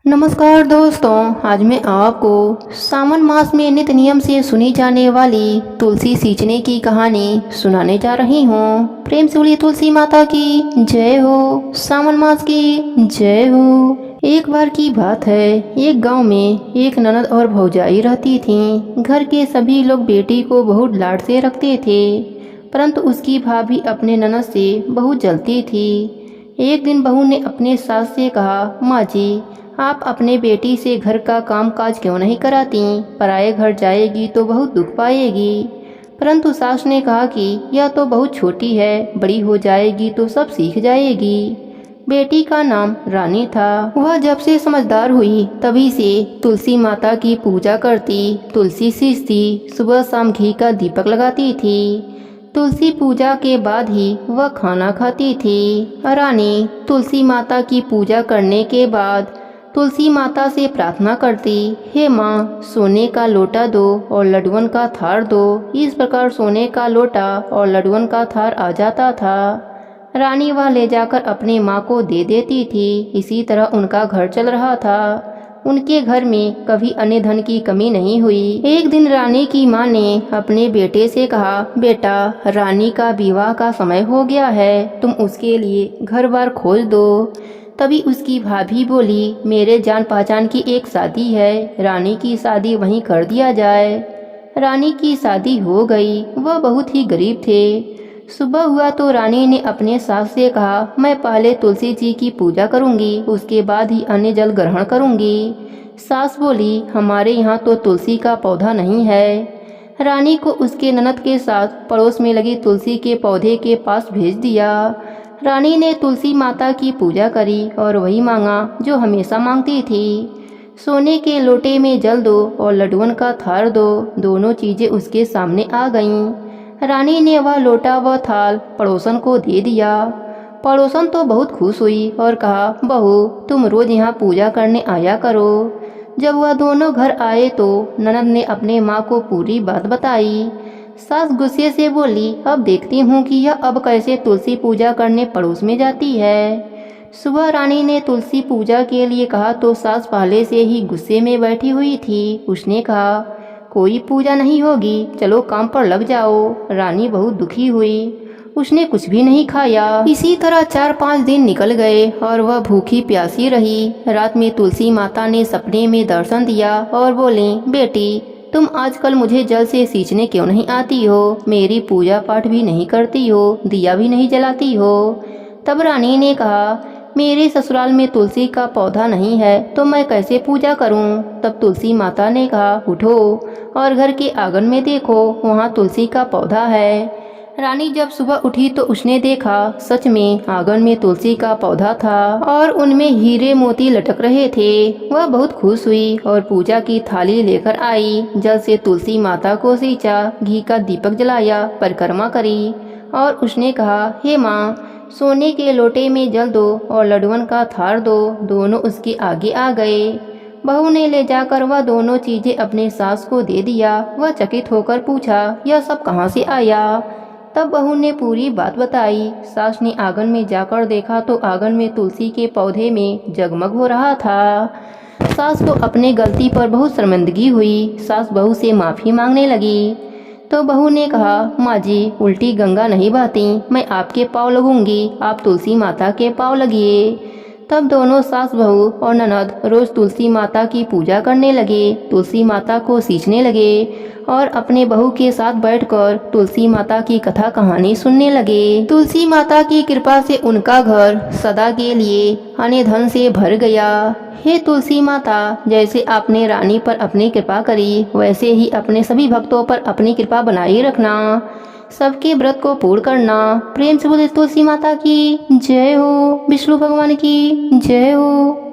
नमस्कार दोस्तों, आज मैं आपको सावन मास में नित्य नियम से सुनी जाने वाली तुलसी सींचने की कहानी सुनाने जा रही हूँ। प्रेम से बोलिए तुलसी माता की जय हो, सावन मास की जय हो। एक बार की बात है, एक गांव में एक ननद और भौजाई रहती थीं। घर के सभी लोग बेटी को बहुत लाड से रखते थे, परंतु उसकी भाभी अपने ननद से बहुत जलती थी। एक दिन बहू ने अपने सास से कहा, माँ जी, आप अपने बेटी से घर का काम काज क्यों नहीं कराती? पराए घर जाएगी तो बहुत दुख पाएगी। परंतु सास ने कहा कि यह तो बहुत छोटी है, बड़ी हो जाएगी तो सब सीख जाएगी। बेटी का नाम रानी था। वह जब से समझदार हुई तभी से तुलसी माता की पूजा करती, तुलसी सींचती, सुबह शाम घी का दीपक लगाती थी। तुलसी पूजा के बाद ही वह खाना खाती थी। रानी तुलसी माता की पूजा करने के बाद तुलसी माता से प्रार्थना करती, हे माँ, सोने का लोटा दो और लड्डुअन का थार दो। इस प्रकार सोने का लोटा और लड्डुअन का थार आ जाता था। रानी वह ले जाकर अपने माँ को दे देती थी। इसी तरह उनका घर चल रहा था। उनके घर में कभी अन्य धन की कमी नहीं हुई। एक दिन रानी की माँ ने अपने बेटे से कहा, बेटा, रानी का विवाह का समय हो गया है, तुम उसके लिए घर बार खोज दो। तभी उसकी भाभी बोली, मेरे जान पहचान की एक शादी है, रानी की शादी वहीं कर दिया जाए। रानी की शादी हो गई। वह बहुत ही गरीब थे। सुबह हुआ तो रानी ने अपने सास से कहा, मैं पहले तुलसी जी की पूजा करूंगी, उसके बाद ही अन्य जल ग्रहण करूंगी। सास बोली, हमारे यहाँ तो तुलसी का पौधा नहीं है। रानी को उसके ननद के साथ पड़ोस में लगी तुलसी के पौधे के पास भेज दिया। रानी ने तुलसी माता की पूजा करी और वही मांगा जो हमेशा मांगती थी। सोने के लोटे में जल दो और लड्डुअन का थार दो। दोनों चीजें उसके सामने आ गईं। रानी ने वह लोटा व थाल पड़ोसन को दे दिया। पड़ोसन तो बहुत खुश हुई और कहा, बहू, तुम रोज यहाँ पूजा करने आया करो। जब वह दोनों घर आए तो ननद ने अपने माँ को पूरी बात बताई। सास गुस्से से बोली, अब देखती हूँ कि यह अब कैसे तुलसी पूजा करने पड़ोस में जाती है। सुबह रानी ने तुलसी पूजा के लिए कहा तो सास पहले से ही गुस्से में बैठी हुई थी। उसने कहा, कोई पूजा नहीं होगी, चलो काम पर लग जाओ। रानी बहुत दुखी हुई। उसने कुछ भी नहीं खाया। इसी तरह 4-5 दिन निकल गए और वह भूखी प्यासी रही। रात में तुलसी माता ने सपने में दर्शन दिया और बोली, बेटी, तुम आजकल मुझे जल से सींचने क्यों नहीं आती हो? मेरी पूजा पाठ भी नहीं करती हो, दिया भी नहीं जलाती हो। तब रानी ने कहा, मेरे ससुराल में तुलसी का पौधा नहीं है तो मैं कैसे पूजा करूं? तब तुलसी माता ने कहा, उठो और घर के आंगन में देखो, वहाँ तुलसी का पौधा है। रानी जब सुबह उठी तो उसने देखा, सच में आंगन में तुलसी का पौधा था और उनमें हीरे मोती लटक रहे थे। वह बहुत खुश हुई और पूजा की थाली लेकर आई। जल से तुलसी माता को सींचा, घी का दीपक जलाया, परिक्रमा करी और उसने कहा, हे माँ, सोने के लोटे में जल दो और लड्डुअन का थार दो। दोनों उसके आगे आ गए। बहू ने ले जाकर वह दोनों चीजें अपने सास को दे दिया। वह चकित होकर पूछा, यह सब कहाँ से आया? तब बहू ने पूरी बात बताई। सास ने आंगन में जाकर देखा तो आंगन में तुलसी के पौधे में जगमग हो रहा था। सास को अपने गलती पर बहुत शर्मिंदगी हुई। सास बहू से माफ़ी मांगने लगी तो बहू ने कहा, माँ जी, उल्टी गंगा नहीं बहती, मैं आपके पाँव लगूंगी, आप तुलसी माता के पाँव लगिए। तब दोनों सास बहू और ननद रोज तुलसी माता की पूजा करने लगे, तुलसी माता को सींचने लगे और अपने बहू के साथ बैठकर तुलसी माता की कथा कहानी सुनने लगे। तुलसी माता की कृपा से उनका घर सदा के लिए अन्य धन से भर गया। हे तुलसी माता, जैसे आपने रानी पर अपनी कृपा करी, वैसे ही अपने सभी भक्तों पर अपनी कृपा बनाए रखना, सबके व्रत को पूर्ण करना। प्रेम से बोले तुलसी माता की जय हो, विष्णु भगवान की जय हो।